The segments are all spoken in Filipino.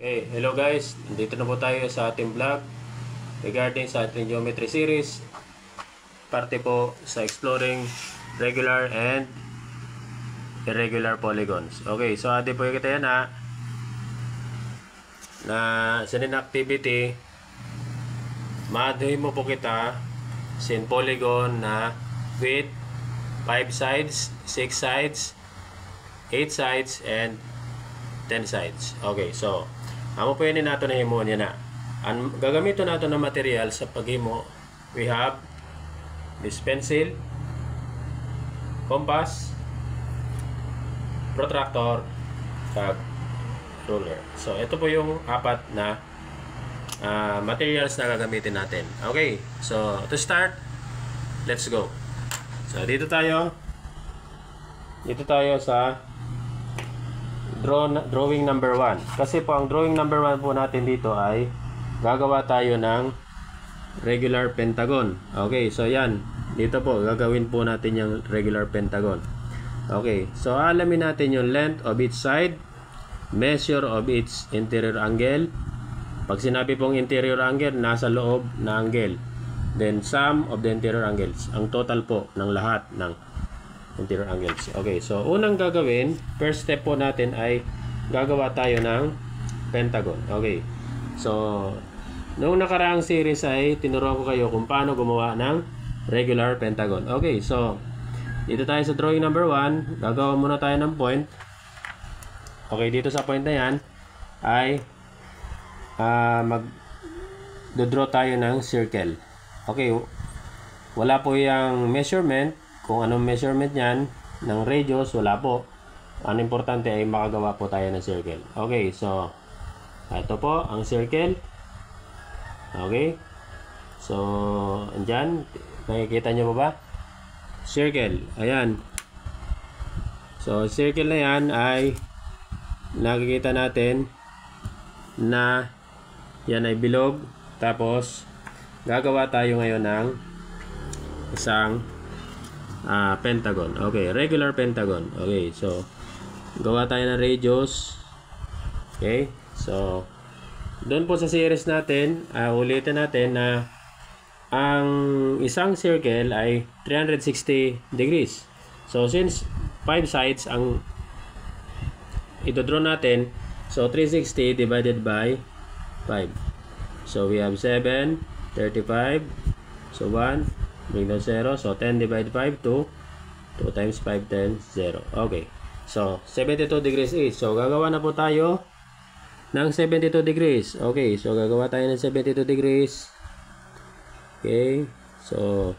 Okay, hello guys. Nandito na po tayo sa ating vlog regarding sa ating geometry series. Parte po sa exploring regular and irregular polygons. Okay, so adi po kita yan na sa activity maaduhin mo po kita sin polygon na with 5 sides, 6 sides, 8 sides, and 10 sides. Okay, so amo po yun nato na himo niya na. Ang gagamito nato na material sa paghimo, we have this pencil, compass, protractor, kag ruler. So ito po yung apat na materials na gagamitin natin. Okay, so to start, let's go. So dito tayo sa drawing number 1. Kasi po ang drawing number 1 po natin dito ay gagawa tayo ng regular pentagon. Okay, so yan. Dito po gagawin po natin yung regular pentagon. Okay, so alamin natin yung length of each side, measure of each interior angle. Pag sinabi pong interior angle, nasa loob na angle. Then sum of the interior angles. Ang total po ng lahat ng interior angles. Okay, so unang gagawin, first step po natin ay gagawa tayo ng pentagon. Okay, so noong nakaraang series ay tinuruan ko kayo kung paano gumawa ng regular pentagon. Okay, so dito tayo sa drawing number 1, gagawa muna tayo ng point. Okay, dito sa point na yan ay mag-draw tayo ng circle. Okay, wala po yung measurement. Kung anong measurement niyan ng radius, wala po. Ang importante ay makagawa po tayo ng circle. Okay, so ito po ang circle. Okay, so andyan, nakikita nyo po ba? Circle, ayan. So circle na yan ay nakikita natin na yan ay bilog. Tapos gagawa tayo ngayon ng isang pentagon. Okay, regular pentagon. Okay, so gawa tayo ng radius. Okay, so doon po sa series natin, ulitin natin na ang isang circle ay 360 degrees. So since 5 sides ang ito-draw natin, so 360 divided by 5. So we have 7, 35, so 1, bring down 0. So 10 divided 5 to 2 times 5, 10, 0. Okay. So 72 degrees each. So gagawa na po tayo ng 72 degrees. Okay. So gagawa tayo ng 72 degrees. Okay. So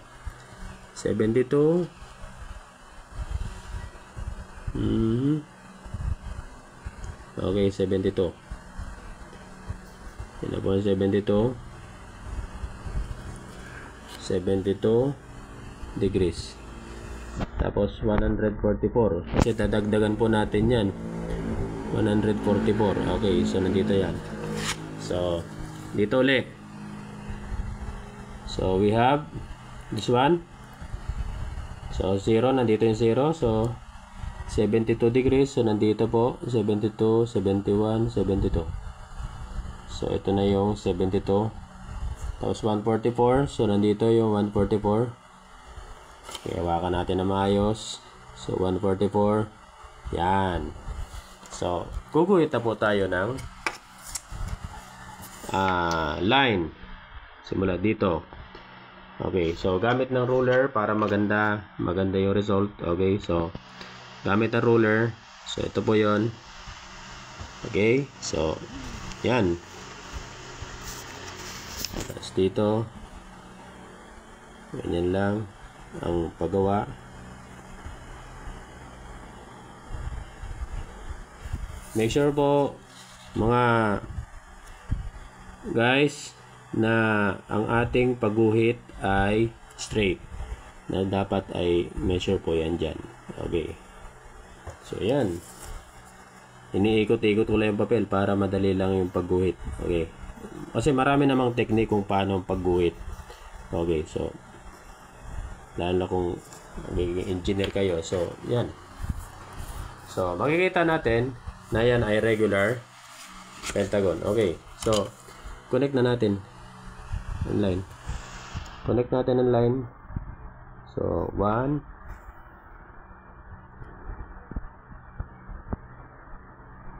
72. Okay, 72. Yan po ang 72. 72 degrees. Tapos 144. Kasi dadagdagan po natin yan. 144. Okay, so nandito yan. So, dito ulit. So, we have this one. So, 0. Nandito yung 0. So, 72 degrees. So, nandito po 72, 71, 72. So, ito na yung 72. Tapos 144. So, nandito yung 144. Okay, hawakan natin na maayos. So, 144. Yan. So, guguhit na po tayo ng line. Simula dito. Okay, so gamit ng ruler para maganda yung result. Okay, so gamit ng ruler. So, ito po yon. Okay, so yan. Tapos dito, ganyan lang ang paggawa. Make sure po mga guys na ang ating pagguhit ay straight, na dapat ay measure po yan dyan. Okay, so yan, iniikot-ikot ko lang yung papel para madali lang yung pagguhit. Okay, kasi marami namang technique kung paano ang pagguhit. Okay, so lalo na kung magiging engineer kayo. So yan, so makikita natin na yan ay regular pentagon. Okay. So, connect na natin ang line. Connect natin ang line. So, 1,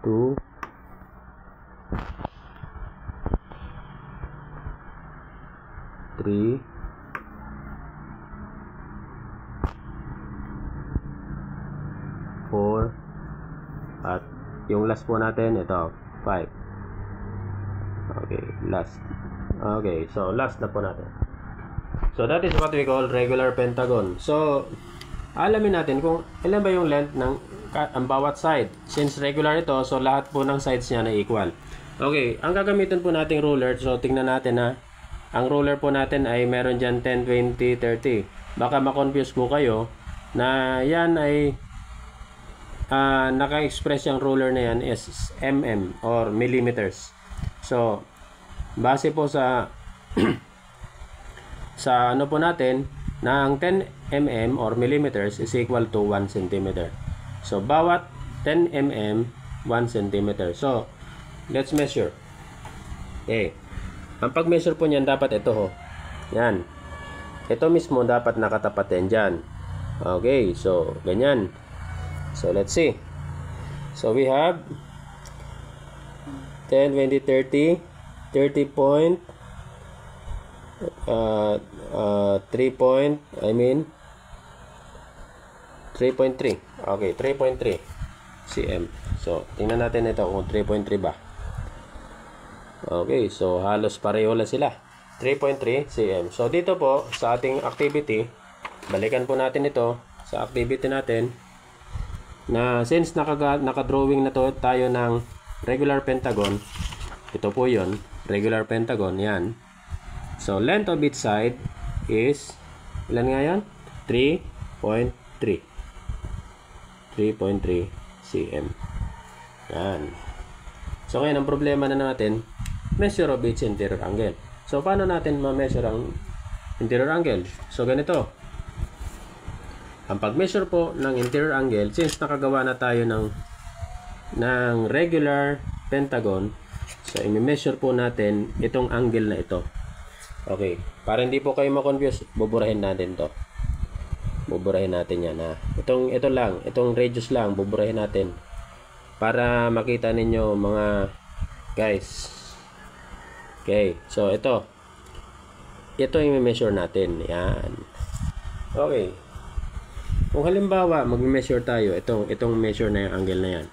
2, 3, 4, at yung last po natin, ito, 5. Okay, last. Okay, so last na po natin. So that is what we call regular pentagon. So, alamin natin kung ilan ba yung length ng ang bawat side. Since regular ito, so lahat po ng sides niya na equal. Okay, ang gagamitin po nating ruler, so tingnan natin na ang ruler po natin ay meron dyan 10, 20, 30. Baka ma-confuse po kayo na yan ay naka-express yung ruler na yan is mm or millimeters. So, base po sa sa ano po natin, na ang 10 mm or millimeters is equal to 1 cm. So, bawat 10 mm, 1 cm. So, let's measure. Okay. Ang pag-measure po niyan dapat ito ho. Yan. Ito mismo dapat nakatapat din dyan. Okay. So, ganyan. So, let's see. So, we have 10, 20, 30. 30 point. 3.3. Okay, 3.3 cm. So, tingnan natin ito kung 3.3 ba. Okay, so halos pareho lang sila. 3.3 cm. So, dito po sa ating activity, balikan po natin ito sa activity natin na since naka-drawing na to tayo ng regular pentagon. Ito po yon, regular pentagon, yan. So, length of each side is, ilan nga yan? 3.3. 3.3 cm. Yan. So, ngayon, ang problema na natin, measure of each interior angle. So, paano natin ma-measure ang interior angle? So, ganito. Ang pag-measure po ng interior angle, since nakagawa na tayo ng regular pentagon, so, i-measure po natin itong angle na ito. Okay. Para hindi po kayo ma-confuse, buburahin natin to. Buburahin natin yan, ha. Ito lang, itong radius lang, buburahin natin. Para makita ninyo mga guys. Okay. So, ito. Ito yung i-measure natin. Yan. Okay. Kung halimbawa, mag-measure tayo, itong measure na yung angle na yan.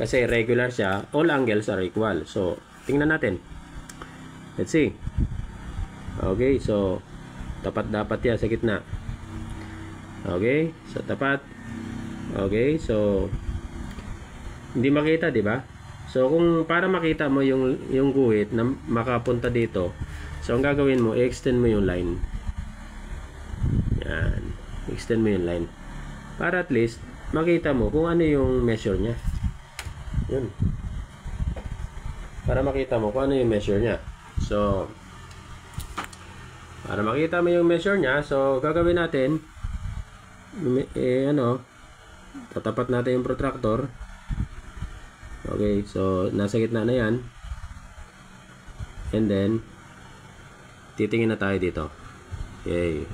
Kasi regular siya, all angles are equal. So, tingnan natin. Let's see. Okay, so tapat dapat yan sa gitna. Okay, so tapat. Okay, so hindi makita, di ba? So kung para makita mo yung guhit na makapunta dito, so ang gagawin mo, i-extend mo yung line. Yan, extend mo yung line. Para at least makita mo kung ano yung measure niya. Yun. Para makita mo kung ano yung measure niya. So, para makita mo yung measure niya, so gagawin natin, tatapat natin yung protractor. Okay, so nasa gitna na yan. And then, titingin na tayo dito. Okay.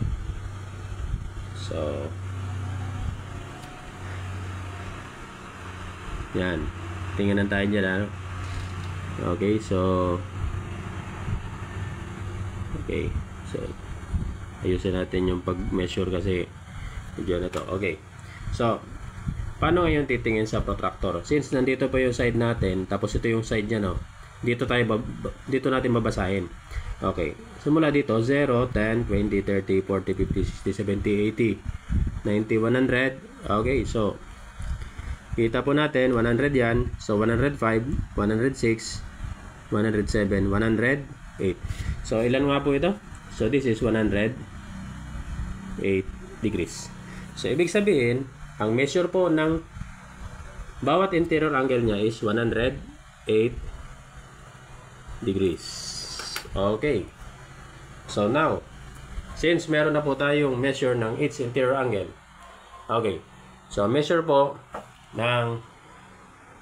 So, yan. Tingnan tayo dyan, ano? Okay, so, okay. So, ayusin natin yung pag-measure kasi medyo na to. Okay. So, paano ngayon titingin sa protractor? Since nandito pa yung side natin, tapos ito yung side niya, no? Dito natin babasahin. Okay. Simula dito, 0, 10, 20, 30, 40, 50, 60, 70, 80, 90, 100. Okay. So, kita po natin, 100 yan. So, 105, 106, 107, 108. So, ilan nga po ito? So, this is 108 degrees. So, ibig sabihin, ang measure po ng bawat interior angle niya is 108 degrees. Okay. So, now, since meron na po tayong measure ng each interior angle. Okay. So, measure po ng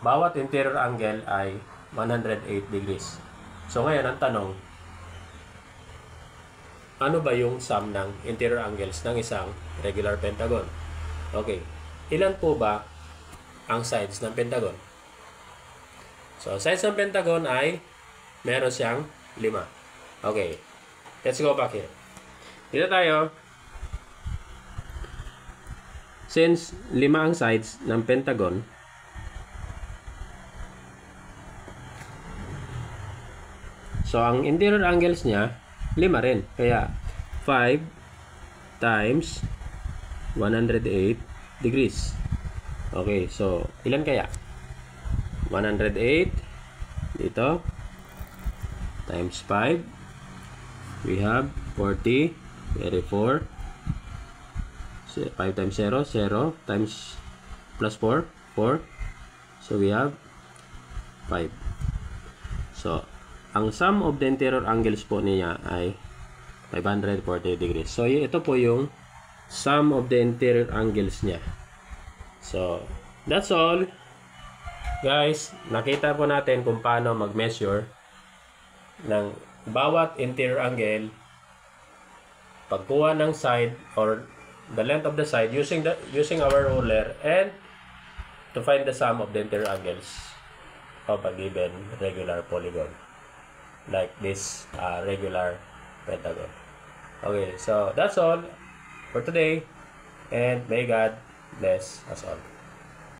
bawat interior angle ay 108 degrees. So ngayon, ang tanong, ano ba yung sum ng interior angles ng isang regular pentagon? Okay. Ilan po ba ang sides ng pentagon? So, sides ng pentagon ay meron siyang 5. Okay. Let's go back here. Dito tayo. Since 5 ang sides ng pentagon, so ang interior angles niya 5 rin. Kaya 5 times 108 degrees. Okay, so ilan kaya? 108 dito times 5. We have 40. Very 4. 5 times 0, 0 times plus 4, 4. So we have 5. So ang sum of the interior angles po niya ay 540 degrees. So ito po yung sum of the interior angles niya. So that's all. Guys, nakita po natin kung paano mag-measure ng bawat interior angle, pagkuha ng side or the length of the side using our ruler, and to find the sum of the interior angles of a given regular polygon like this regular pentagon. Okay, so that's all for today, and may God bless us all.